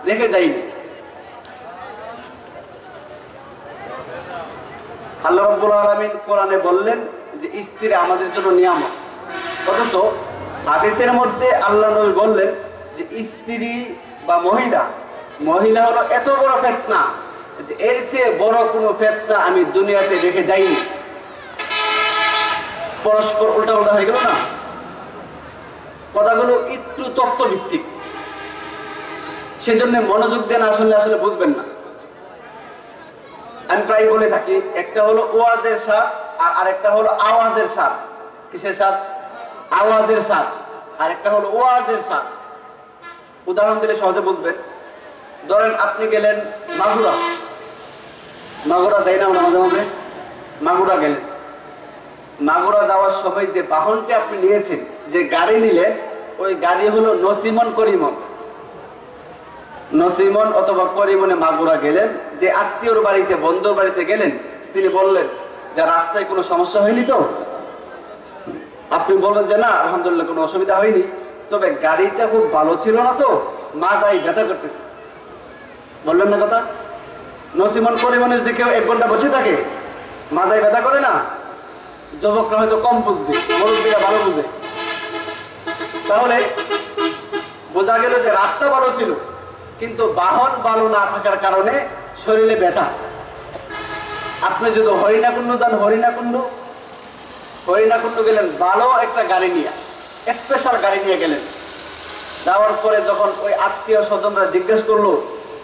রেখে যাইনি। আল্লাহ রাব্বুল আলামিন কোরআনে বললেন যে স্ত্রী আমাদের জন্য নিয়ামত, অথচ হাদিসের মধ্যে আল্লাহ নবী বললেন যে স্ত্রী বা মহিলা হলো এত বড় ফিতনা যে এর চেয়ে বড় কোনো ফিতনা আমি দুনিয়াতে রেখে যাইনি। পরস্পর উল্টা উল্টা হয়ে গেল না? কথাগুলো একটু তত্ত্বভিত্তিক, সেজন্য মনোযোগ দেন, আসলে বুঝবেন না। আমি প্রায় বলে থাকি, একটা হলো ওয়াজের স্বাদ আর আরেকটা হলো আওয়াজের স্বাদ। কিসের স্বাদ? আওয়াজের স্বাদ। আর একটা হলো ওয়াজের স্বাদ। উদাহরণ দিলে সহজে বুঝবেন। ধরেন আপনি গেলেন মাগুরা যাই না মাঝে মাঝে, মাগুরা গেলেন। মাগুরা যাওয়ার সময় যে বাহনটি আপনি নিয়েছেন, যে গাড়ি নিলেন, ওই গাড়ি হলো নসিমন অথবা করিমনে মাগুরা গেলেন। যে আত্মীয়র বাড়িতে, বন্ধুর বাড়িতে গেলেন, তিনি বললেন যে রাস্তায় কোনো সমস্যা হয়নি তো? আপনি বললেন যে না, আলহামদুলিল্লাহ কোনো অসুবিধা হয়নি, তবে গাড়িটা খুব ভালো ছিল না তো, মাজায় ব্যথা করতেছে। বললেন না কথা? নসিমন করিমনের দিকেও 1 ঘন্টা বসে থাকে, মাজায় ব্যথা করে না? যুবকরা হয়তো কম বুঝবে, মুরব্বীরা ভালো বুঝবে। তাহলে বোঝা গেল যে রাস্তা ভালো ছিল, কিন্তু বাহন ভালো না থাকার কারণে শরীরে ব্যথা। আপনি যদি হরিণাকুণ্ড যান, হরিণাকুণ্ড গেলেন ভালো একটা গাড়ি নিয়ে, স্পেশাল গাড়ি নিয়ে গেলেন। যাওয়ার পরে যখন ওই আত্মীয় স্বজনরা জিজ্ঞেস করলো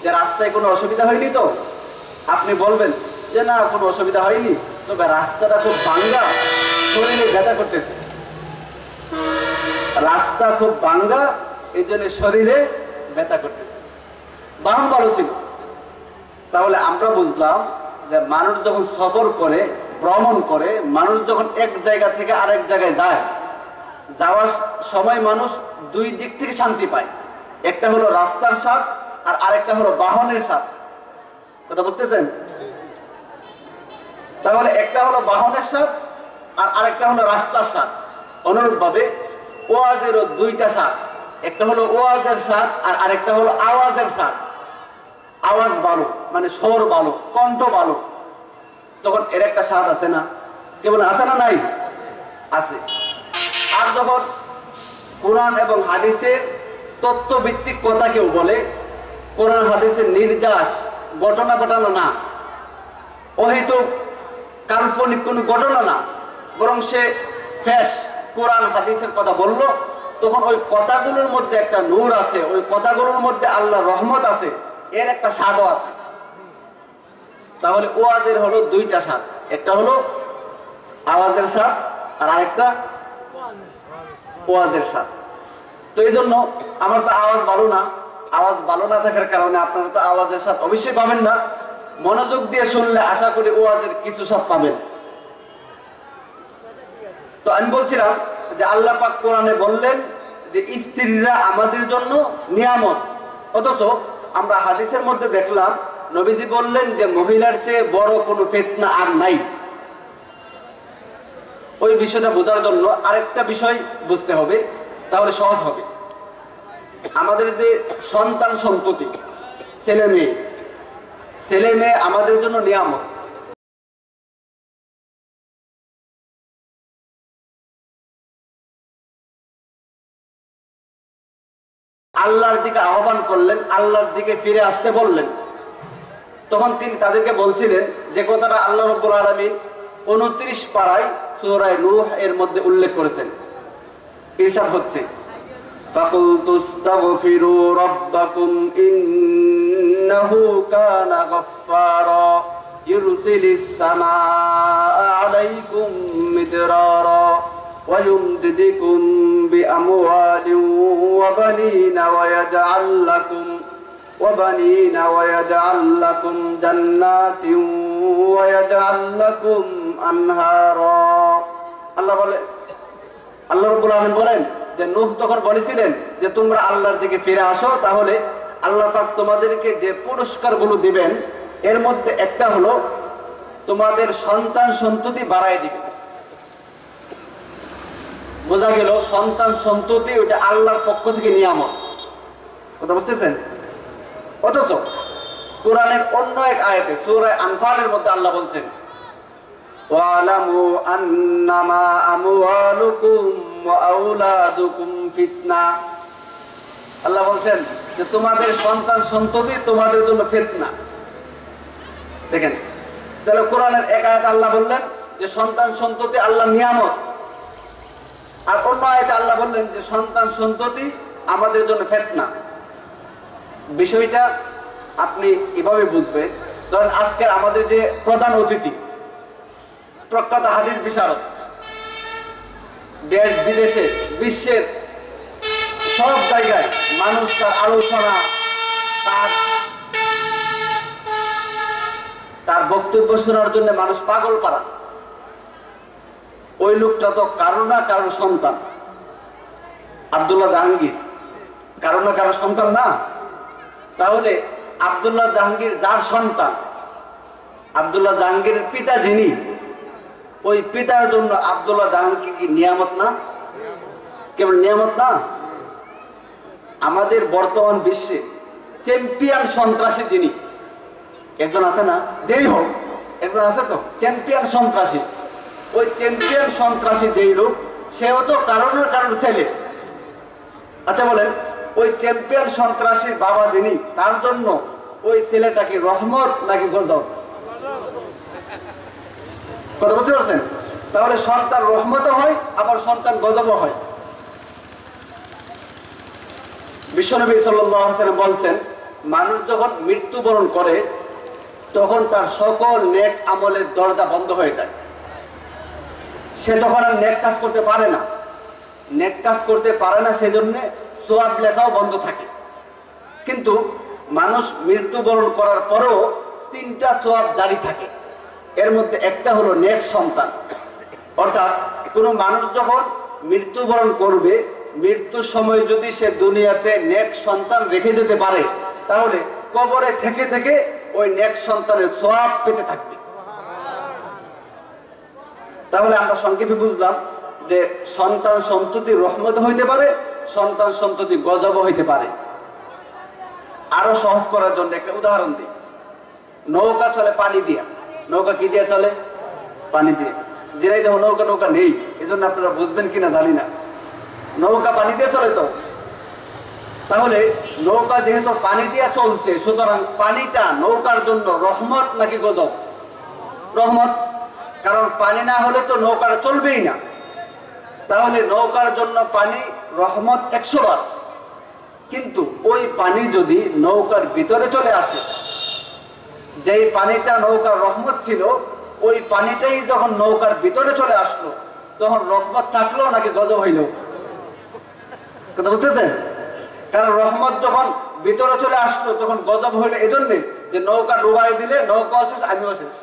যে রাস্তায় কোনো অসুবিধা হয়নি তো, আপনি বলবেন যে না, কোনো অসুবিধা হয়নি, তবে রাস্তাটা খুব ভাঙ্গা, শরীরে ব্যথা করতেছে। রাস্তা খুব ভাঙ্গা, এই জন্য শরীরে ব্যথা করতেছে। বাহন ভালো ছিল। তাহলে আমরা বুঝলাম যে মানুষ যখন সফর করে, ভ্রমণ করে, মানুষ যখন এক জায়গা থেকে আরেক জায়গায় যায়, যাওয়ার সময় মানুষ 2 দিক থেকে শান্তি পায়। একটা হলো রাস্তার স্বাদ আর আরেকটা হলো বাহনের স্বাদ। কথা বুঝতেছেন? তাহলে একটা হলো বাহনের স্বাদ আর আরেকটা হলো রাস্তার স্বাদ। অনুরূপভাবে ওয়াজেরও 2টা স্বাদ, একটা হলো ওয়াজের স্বাদ আর আরেকটা হলো আওয়াজের স্বাদ। আওয়াজ ভালো মানে স্বর ভালো, কণ্ঠ ভালো, তখন এর একটা স্বাদ আছে না? কেবল আছে না? নাই, আছে। আর যখন কোরআন এবং হাদিসের তত্ত্বভিত্তিক কথা কেউ বলে, কোরআন হাদিসের নির্যাস, ঘটনা না, অহেতুক কাল্পনিক কোনো ঘটনা না, বরং সে ফ্রেশ কোরআন হাদিসের কথা বলল, তখন ওই কথাগুলোর মধ্যে একটা নূর আছে, ওই কথাগুলোর মধ্যে আল্লাহর রহমত আছে, এর একটা স্বাদও আছে। তাহলে ওয়াজের হলো 2টা স্বাদ, একটা হলো আওয়াজের স্বাদ আর আরেকটা ওয়াজের স্বাদ। তো এই জন্য আমার তো আওয়াজ ভালো না থাকার কারণে আপনারা তো আওয়াজের স্বাদ অবশ্যই পাবেন না। মনোযোগ দিয়ে শুনলে আশা করি ওয়াজের কিছু স্বাদ পাবেন। তো আমি বলছিলাম যে আল্লাহ পাক কোরআনে বললেন যে স্ত্রীরা আমাদের জন্য নিয়ামত, অথচ আমরা হাদিসের মধ্যে দেখলাম নবীজি বললেন যে মহিলার চেয়ে বড় কোনো ফিতনা আর নাই। ওই বিষয়টা বোঝার জন্য আরেকটা বিষয় বুঝতে হবে, তাহলে সহজ হবে। আমাদের যে সন্তান সন্ততি, ছেলে মেয়ে আমাদের জন্য নিয়ামত। আল্লাহর দিকে আহ্বান করলেন, আল্লাহর দিকে ফিরে আসতে বললেন। তখন তিনি তাদেরকে বলছিলেন যে কথাটা আল্লাহ রাব্বুল আলামিন 29 পারায় সূরা নূহ এর মধ্যে উল্লেখ করেছেন। ইরশাদ হচ্ছে, ফাকুলতুস্তাগফিরু রাব্বাকুম ইন্নাহু কানা গাফফারা ইরসিলিস সামাআ আলাইকুম মিদরারা ওয়া ইউমদিদকুম বিআমওয়ালিন ওয়া বানিনা ওয়া ইয়াজআল লাকুম জান্নাতিন ওয়া ইয়াজআল লাকুম আনহারা। আল্লাহ রাব্বুল আলামিন বলেন যে নূহ তখন বলেছিলেন যে তোমরা আল্লাহর দিকে ফিরে আসো, তাহলে আল্লাহ পাক তোমাদেরকে যে পুরস্কারগুলো দিবেন এর মধ্যে একটা হলো তোমাদের সন্তান সন্ততি বাড়ায় দিবেন। বোঝা গেল সন্তান সন্ততি ওটা আল্লাহর পক্ষ থেকে নিয়ামত। কথা বুঝতেছেন? অথচ কোরআনের অন্য এক আয়াতে সূরা আনফালের মধ্যে আল্লাহ বলছেন ওয়ালামু আন্নামা আমওয়ালুকুম ওয়া আওলাদুকুম ফিতনা। আল্লাহ বলছেন যে তোমাদের সন্তান সন্ততি তোমাদের জন্য ফিতনা। দেখেন, তাহলে কোরআনের এক আয়াতে আল্লাহ বললেন যে সন্তান সন্ততি আল্লাহর নিয়ামত, আর অন্য আয়াতে আল্লাহ বললেন যে সন্তান সন্ততি আমাদের জন্য ফিতনা। বিষয়টা আপনি এভাবে বুঝবেন, ধরেন আজকের আমাদের যে প্রধান অতিথি প্রখ্যাত হাদিস বিশারদ, দেশ বিদেশে বিশ্বের সব জায়গায় মানুষ তার আলোচনা তার বক্তব্য শোনার জন্য মানুষ পাগল পারা। ওই লোকটা তো কারো না কারো সন্তান, আব্দুল্লাহ জাহাঙ্গীর কারো না কারো সন্তান না? তাহলে আব্দুল্লাহ জাহাঙ্গীর যার সন্তান, আব্দুল্লাহ জাহাঙ্গীরের পিতা যিনি, ওই পিতার জন্য আব্দুল্লাহ জাহাঙ্গীর কি নিয়ামত না? কেবল নিয়ামত না, আমাদের বর্তমান বিশ্বে চ্যাম্পিয়ন সন্ত্রাসী যিনি, একজন আছে না, যেই হোক একজন আছে তো চ্যাম্পিয়ন সন্ত্রাসী, ওই চ্যাম্পিয়ন সন্ত্রাসী যেই লোক, সেও তো কারণের কারণ ছেলে। আচ্ছা বলেন, ওই চ্যাম্পিয়ন সন্ত্রাসীর বাবা যিনি, তার জন্য ওই ছেলেটা কি রহমত নাকি গজব? কথা বুঝতে পারছেন? তাহলে সন্তান রহমতও হয়, আবার সন্তান গজবও হয়। বিশ্বনবী সাল্লাল্লাহু আলাইহি ওয়াসাল্লাম বলছেন, মানুষ যখন মৃত্যুবরণ করে তখন তার সকল নেক আমলের দরজা বন্ধ হয়ে যায়। সে তখন আর নেক কাজ করতে পারে না। নেক কাজ করতে পারে না, সেজন্য সওয়াব লেখাও বন্ধ থাকে। কিন্তু মানুষ মৃত্যুবরণ করার পরেও 3টা সওয়াব জারি থাকে। এর মধ্যে একটা হলো নেক সন্তান। অর্থাৎ কোনো মানুষ যখন মৃত্যুবরণ করবে, মৃত্যুর সময় যদি সে দুনিয়াতে নেক সন্তান রেখে যেতে পারে, তাহলে কবরে থেকে থেকে ওই নেক সন্তানের সওয়াব পেতে থাকবে। তাহলে আমরা সংক্ষেপে বুঝলাম যে সন্তান সন্ততি রহমত হইতে পারে, সন্তান সন্ততি গজব হইতে পারে। আরো সহজ করার জন্য একটা উদাহরণ দিই। নৌকা চলে পানি দিয়া। নৌকা কি দিয়ে চলে? পানি দিয়ে। যেটাই দেখো নৌকা নৌকা নেই, এজন্য আপনারা বুঝবেন কিনা জানি না, নৌকা পানি দিয়ে চলে তো। তাহলে নৌকা যেহেতু পানি দিয়ে চলছে, সুতরাং পানিটা নৌকার জন্য রহমত নাকি গজব? রহমত, কারণ পানি না হলে তো নৌকাটা চলবেই না। তাহলে নৌকার জন্য পানি রহমত 100 বার। কিন্তু ওই পানি যদি নৌকার ভিতরে চলে আসে, যেই পানিটা নৌকার রহমত ছিল, ওই পানিটাই যখন নৌকার ভিতরে চলে আসলো, তখন রহমত থাকলো নাকি গজব হইল? কথা বুঝতেছেন? কারণ রহমত যখন ভিতরে চলে আসলো তখন গজব হইল এজন্য যে নৌকা ডুবাই দিলে নৌকা শেষ, আমিও শেষ।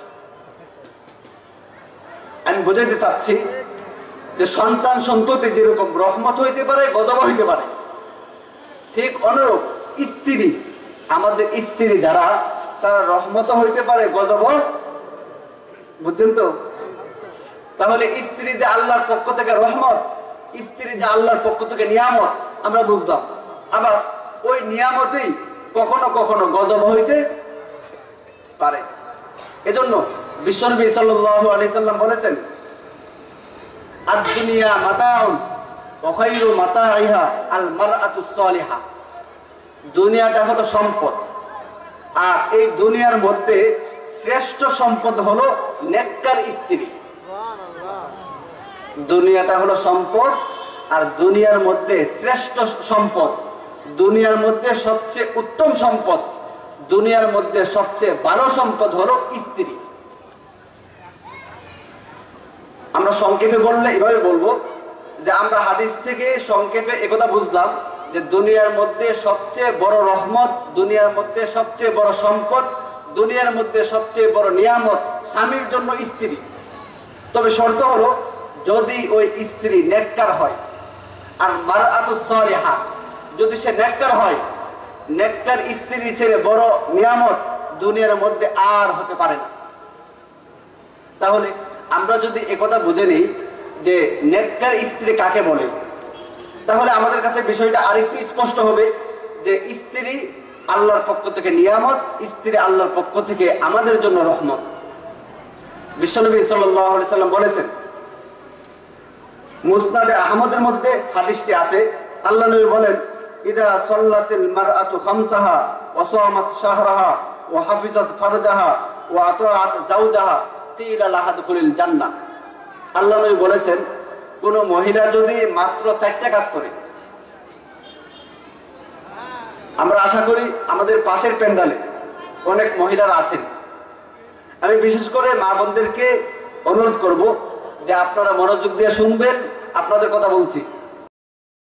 আমি বুঝাইতে চাচ্ছি যে সন্তান সন্ততি যেরকম রহমত হইতে পারে, গজব হইতে পারে, ঠিক অনুরূপ স্ত্রী, আমাদের স্ত্রী যারা, তারা রহমত হইতে পারে, গজব। বুঝছেন তো? তাহলে স্ত্রী যে আল্লাহর পক্ষ থেকে রহমত, স্ত্রী যে আল্লাহর পক্ষ থেকে নিয়ামত, আমরা বুঝলাম। আবার ওই নিয়ামতেই কখনো কখনো গজব হইতে পারে। এজন্য বিশ্বনবী সাল্লাল্লাহু আলাইহি সাল্লাম বলেছেন, আদ-দুনিয়া মাতাউন ওয়া খায়রু মাতাইহা আল মারআতুস সালিহা। দুনিয়াটা হলো সম্পদ, আর এই দুনিয়ার মধ্যে শ্রেষ্ঠ সম্পদ হলো নেককার স্ত্রী। দুনিয়াটা হলো সম্পদ, আর দুনিয়ার মধ্যে শ্রেষ্ঠ সম্পদ, দুনিয়ার মধ্যে সবচেয়ে উত্তম সম্পদ, দুনিয়ার মধ্যে সবচেয়ে ভালো সম্পদ হলো স্ত্রী। আমরা সংক্ষেপে বললে এভাবে বলবো যে আমরা হাদিস থেকে সংক্ষেপে একথা বুঝলাম যে দুনিয়ার মধ্যে সবচেয়ে বড় রহমত, দুনিয়ার মধ্যে সবচেয়ে বড় সম্পদ, দুনিয়ার মধ্যে সবচেয়ে বড় নিয়ামত স্বামীর জন্য স্ত্রী। তবে শর্ত হলো যদি ওই স্ত্রী নেককার হয়। আর মারআতুস সালিহা, যদি সে নেককার হয়, নেককার স্ত্রী ছেড়ে বড় নিয়ামত দুনিয়ার মধ্যে আর হতে পারে না। তাহলে আমরা যদি একথা বুঝে নিই যে নেককার স্ত্রী কাকে বলে, তাহলে আমাদের কাছে বিষয়টা আরেকটু স্পষ্ট হবে যে স্ত্রী আল্লাহর পক্ষ থেকে নিয়ামত, স্ত্রী আল্লাহর পক্ষ থেকে আমাদের জন্য রহমত। বিশ্বনবী সাল্লাল্লাহু আলাইহি সাল্লাম বলেছেন, মুসনাদে আহমদের মধ্যে হাদিসটি আছে, আল্লাহ নবী বলেন, ইদা সাল্লাতিল মারআতু খামসাহা ওয়া সামাত শাহরাহা ওয়া হাফিজাত ফারজাহা ওয়া আতাআত যাওজাহা কিলা লাহা দুখুলিল জান্নাহ। আল্লাহ নবী বলেছেন, কোন মহিলা যদি মাত্র 4টা কাজ করে, আমরা আশা করি আমাদের পাশের প্যান্ডালে অনেক মহিলারা আছেন, আমি বিশেষ করে মা বোনদেরকে অনুরোধ করব যে আপনারা মনোযোগ দিয়ে শুনবেন, আপনাদের কথা বলছি।